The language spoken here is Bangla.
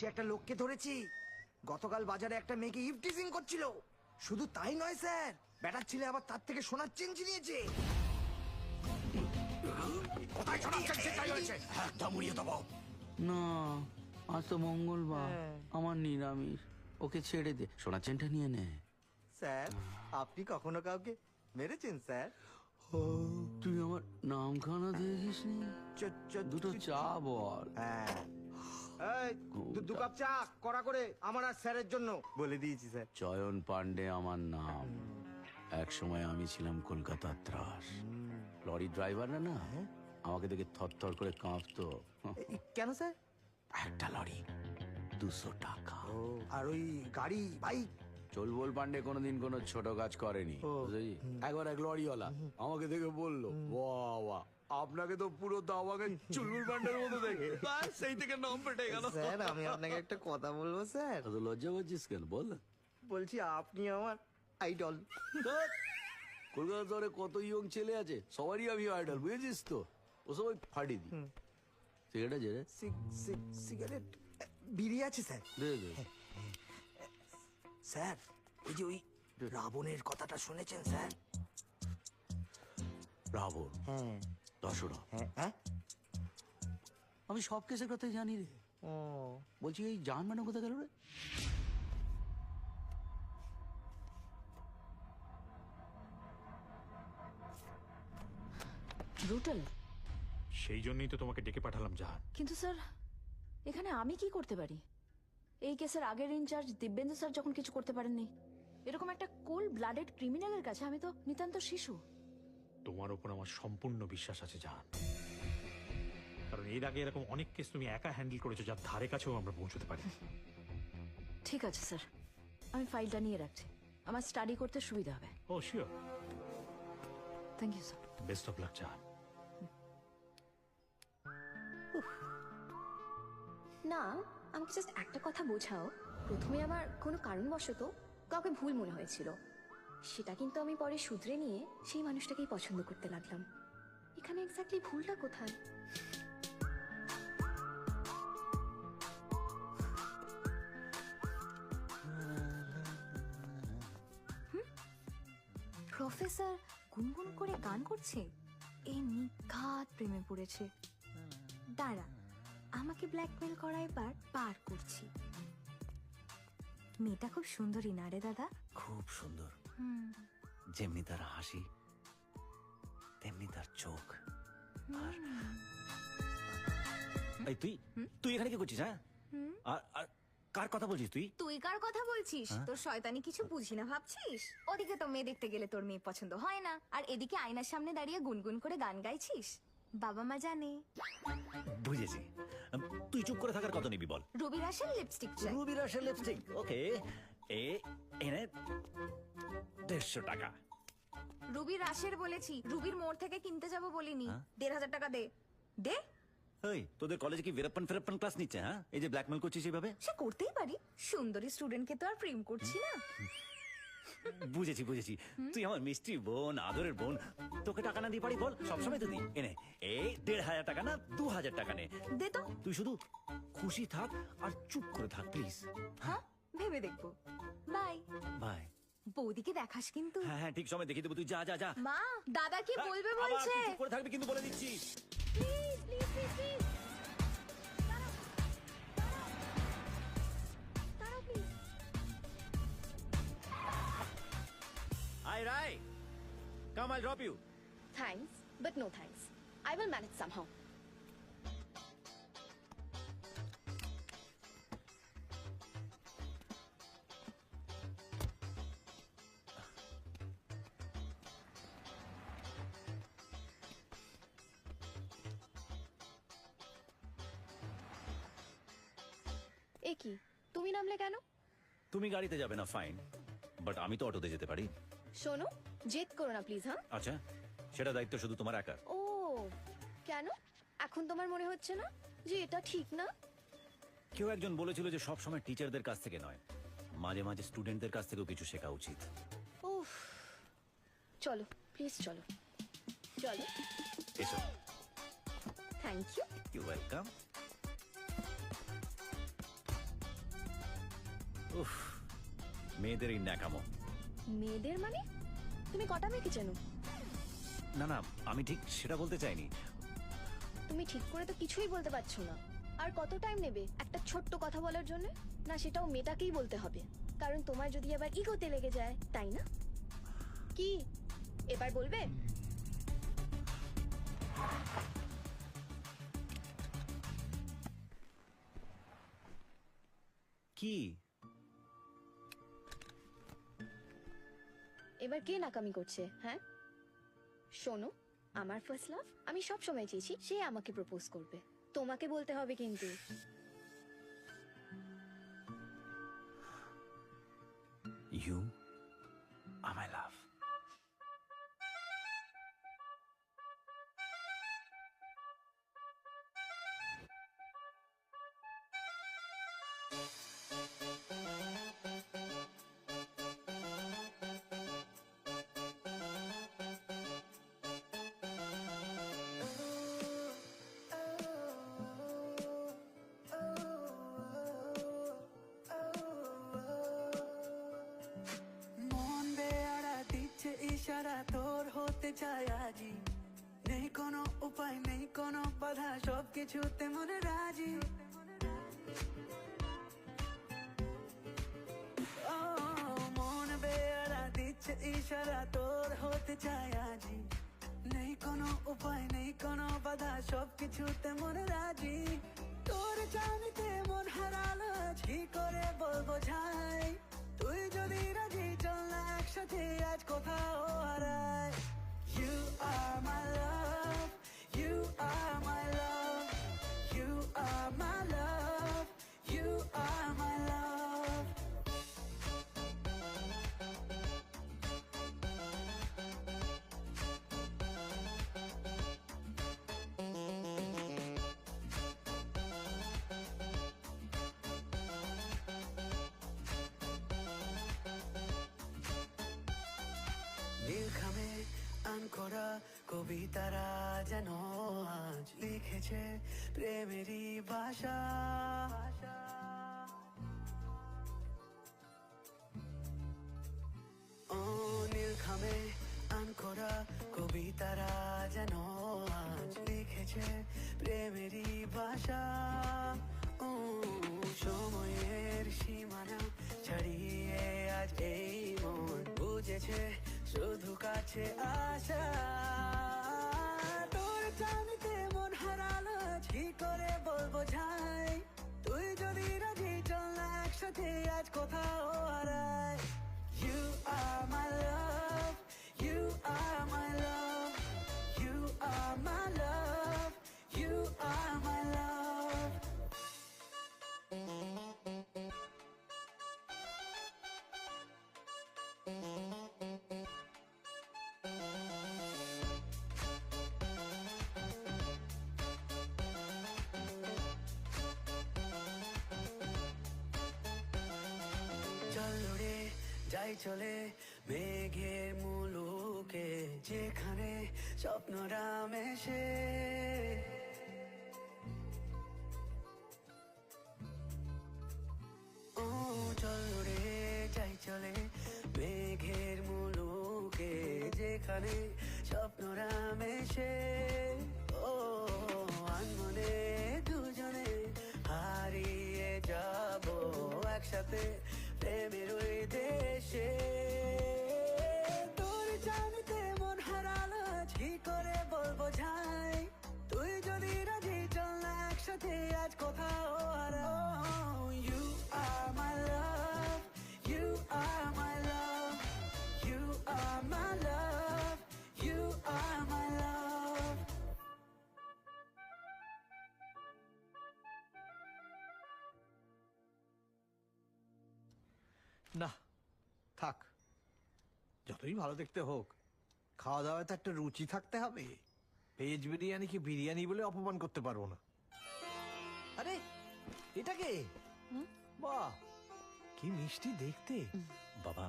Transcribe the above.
বলছি একটা লোককে ধরেছি, গতকাল বাজারে একটা মেয়েকে ইভটিজিং করছিল। শুধু তাই নয় স্যার, ব্যাটার ছেলে আবার তার থেকে সোনার চেন ছিনিয়েছে। কোথায় সোনার চেন ছিনতাই হয়েছে? একদম উড়িয়ে দেবো। না, আজ তো মঙ্গলবার, আমার নিরামিষ। ওকে ছেড়ে দে, সোনার চেনটা নিয়ে নে। স্যার, আপনি কখনো কাউকে মেরেছেন স্যার? তুই আমার নামখানা দিয়েছিস নি? দুটো চা বল। হ্যাঁ, এই দু কাপ চা কড়া করে আমার আর স্যারের জন্য বলে দিয়েছি স্যার। চয়ন পান্ডে আমার নাম। এক সময় আমি ছিলাম কলকাতার ত্রাস। লরি ড্রাইভাররা না আমাকে দেখে থরথর করে কাঁপতো। কেন স্যার? একটা লরি 200 টাকা। আর ওই গাড়ি বাইক? চলবল পান্ডে কোনোদিন কোনো ছোট কাজ করেনি, বুঝলি? একবার এক লরিওয়ালা আমাকে দেখে বললো, বাহ বাহ, আপনাকে তো পুরো দাওয়াকে চুলবুল পান্ডের মতো দেখে। সেই থেকে নাম পেটে গেল। স্যার, আমি আপনাকে একটা কথা বলবো স্যার? এত লজ্জা পাচ্ছিস কেন, বল। বলছি আপনি আমার আইডল। কলকাতা শহরে কত ইয়ং ছেলে আছে, সবারই আমি আইডল, বুঝেছিস তো? ও সবাই ফাটি দি। সিগারেট আছে রে? সিগারেট বিড়ি আছে স্যার? দে দে। স্যার, এই যে ওই রাবণের কথাটা শুনেছেন স্যার? রাবণ? হ্যাঁ। দশরা? হ্যাঁ। আমি সব কেসের কথাই জানি রে। বলছি এই জান মানে কোথায় গেল রে? ব্রুটাল। সেই জন্যই তো তোমাকে ডেকে পাঠালাম জাহান। কিন্তু স্যার, এখানে আমি কি করতে পারি? এই কেসের আগের ইনচার্জ দিব্যেন্দু স্যার যখন কিছু করতে পারেননি, এরকম একটা কোল্ড ব্লাডেড ক্রিমিনালের কাছে আমি তো নিতান্ত শিশু। তোমার উপর আমার সম্পূর্ণ বিশ্বাস আছে জাহান, কারণ এর আগে এরকম অনেক কেস তুমি একা হ্যান্ডেল করেছো, যার ধারে কাছেও আমরা পৌঁছতে পারি। ঠিক আছে স্যার, আমি ফাইলটা নিয়ে রাখছি, আমার স্টাডি করতে সুবিধা হবে। Oh sure. Thank you sir. Best of luck Jahan. না, আমাকে জাস্ট একটা কথা বোঝাও। প্রথমে আমার কোনো কারণবশত কাউকে ভুল মনে হয়েছিল, সেটা কিন্তু আমি পরে শুধরে নিয়ে সেই মানুষটাকেই পছন্দ করতে লাগলাম। এখানে এক্স্যাক্টলি ভুলটা কোথায়? প্রফেসর গুনগুন করে গান করছে, এই নিঘাত প্রেমে পড়েছে। দাঁড়া, আমাকে ব্ল্যাকমেল করা এবার পার করছি। মেয়েটা খুব সুন্দরী না রে দাদা? খুব সুন্দর। যেমনি তার হাসি তেমনি তার চোখ। আর এই তুই তুই এখানে কি করছিস? হ্যাঁ, আর কার কথা বলছিস তুই? তুই কার কথা বলছিস? তোর শয়তানি কিছু বুঝি না ভাবছিস? ওদিকে তো মেয়ে দেখতে গেলে তোর মেয়ে পছন্দ হয় না, আর এদিকে আয়নার সামনে দাঁড়িয়ে গুনগুন করে গান গাইছিস। বাবা মা জানে। বুঝেছি। তুই চুপ করে থাকার কত নিবি বল? রুবি রাশের লিপস্টিক চাই। রুবি রাশের লিপস্টিক? ওকে, এনে 150 টাকা। রুবি রাশের বলেছি, রুবির মোড় থেকে কিনতে যাব বলিনি। 1500 টাকা দে। দে। এই তোদের কলেজে কি ফেরাপ্পান ক্লাস নিচ্ছে? হ্যাঁ, এই যে ব্ল্যাকমেল করছিস এইভাবে? সে করতেই পারি, সুন্দরী স্টুডেন্টকে তো আর প্রেম করছি না। বুঝেছি। তুই আমার মিষ্টি বোন, আদরের বোন, তোকে টাকা না দিয়ে পারি বল? সবসময় তো দিই। এনে 1500 টাকা না 2000 টাকা নে। দে তো। তুই শুধু খুশি থাক আর চুপ করে থাক প্লিজ। হ্যাঁ, ভেবে দেখবো। Bye bye. বৌদিকে দেখাস কিন্তু। হ্যাঁ, ঠিক সময় দেখিয়ে দেবো। তুই যা। মা, দাদা কি বলবে আবার বলছে? তুই চুপ করে থাকবি কিন্তু, বলে দিচ্ছি। Please please please please. দাঁড়াও please. Hi, Rai. Come, I'll drop you. Thanks, but no thanks. I will manage somehow. এ কি, তুমি নামলে কেন? তুমি গাড়িতে যাবে না, ফাইন, বাট আমি তো অটোতে যেতে পারি। শোনো, জেদ করো না প্লিজ। হ্যাঁ, আচ্ছা, সেটা দায়িত্ব শুধু তোমার একার। ও কেন? এখন তোমার মনে হচ্ছে না যে এটা ঠিক না? কেউ একজন বলেছিল যে সব সময় টিচারদের কাছ থেকে নয়, মাঝে মাঝে স্টুডেন্টদের কাছ থেকেও কিছু শেখা উচিত। উফ, চলো প্লিজ, চলো। এসো। Thank you. You welcome. উফ, মেয়েদের এই ন্যাকামো। মেয়েদের মানে? তুমি কটা মেয়েকে চেনো? না না, আমি ঠিক সেটা বলতে চাইনি। তুমি ঠিক করে তো কিছুই বলতে পারছো না। আর কত টাইম নেবে একটা ছোট্ট কথা বলার জন্য? না, সেটাও মেয়েটাকেই বলতে হবে, কারণ তোমার যদি আবার ইগোতে লেগে যায়, তাই না? কি এবার বলবে? কি? এবার কে নাকামি করছে? হ্যাঁ শোনো, আমার ফার্স্ট লাভ আমি সব সময় চেয়েছি সে আমাকে প্রপোজ করবে। তোমাকে বলতে হবে কিন্তু। ইউ আর মাই লাভ। মন বেয়ারা দিচ্ছে ইশারা, তোর হতে চাই আজই। নেই কোনো উপায়, নেই কোনো বাধা, সবকিছুতে মনে রাজি। ও মন বেয়ারা দিচ্ছে ইশারা, তোর হতে চাই আজই। নেই কোনো উপায়, নেই কোনো বাধা, সবকিছুতে মনে রাজি। তোর জানিতে মন হারালো, কি করে বলবো যাই। তুই যদি রাজি চল না একসাথে আজ কোথাও হারাই। You are my love, you are my love, you are my love, you are my love. নীলখামে আনকরা কবিতারা যেন আজ লিখেছে প্রেমেরই ভাষা। ও নীলখামে আনকরা কবিতারা যেন আজ লিখেছে প্রেমেরই ভাষা। ও সময়ের সীমানা ছাড়িয়ে আজ এই মন বুঝেছে শুধু কাছে আসা। তোর জানিতে মন হারালো, কি করে বলবো যাই। তুই যদি রাজি চল না একসাথে আজ কোথাও হারাই। You are my love, you are my love, you are my love, you are my love. চল উড়ে যাই চলে মেঘের মুলুকে, যেখানে স্বপ্নরা মেশে। ও চল উড়ে যাই চলে মেঘের মুলুকে, যেখানে স্বপ্নরা মেশে। ও আনমনে দুজনে হারিয়ে যাব একসাথে প্রেমের ওই দেশে। তোর জানিতে মন হারালো, কি করে বলবো যাই। তুই যদি রাজি চল না একসাথে আজ কোথাও হারাই। You are my love, you are my love, you are my love, you are my love. না থাক, যতই ভালো দেখতে হোক, খাওয়া দাওয়ায় তো একটা রুচি থাকতে হবে। ভেজ বিরিয়ানি কি বিরিয়ানি বলে অপমান করতে পারবো না। আরে এটা কে? বাহ কি মিষ্টি দেখতে। বাবা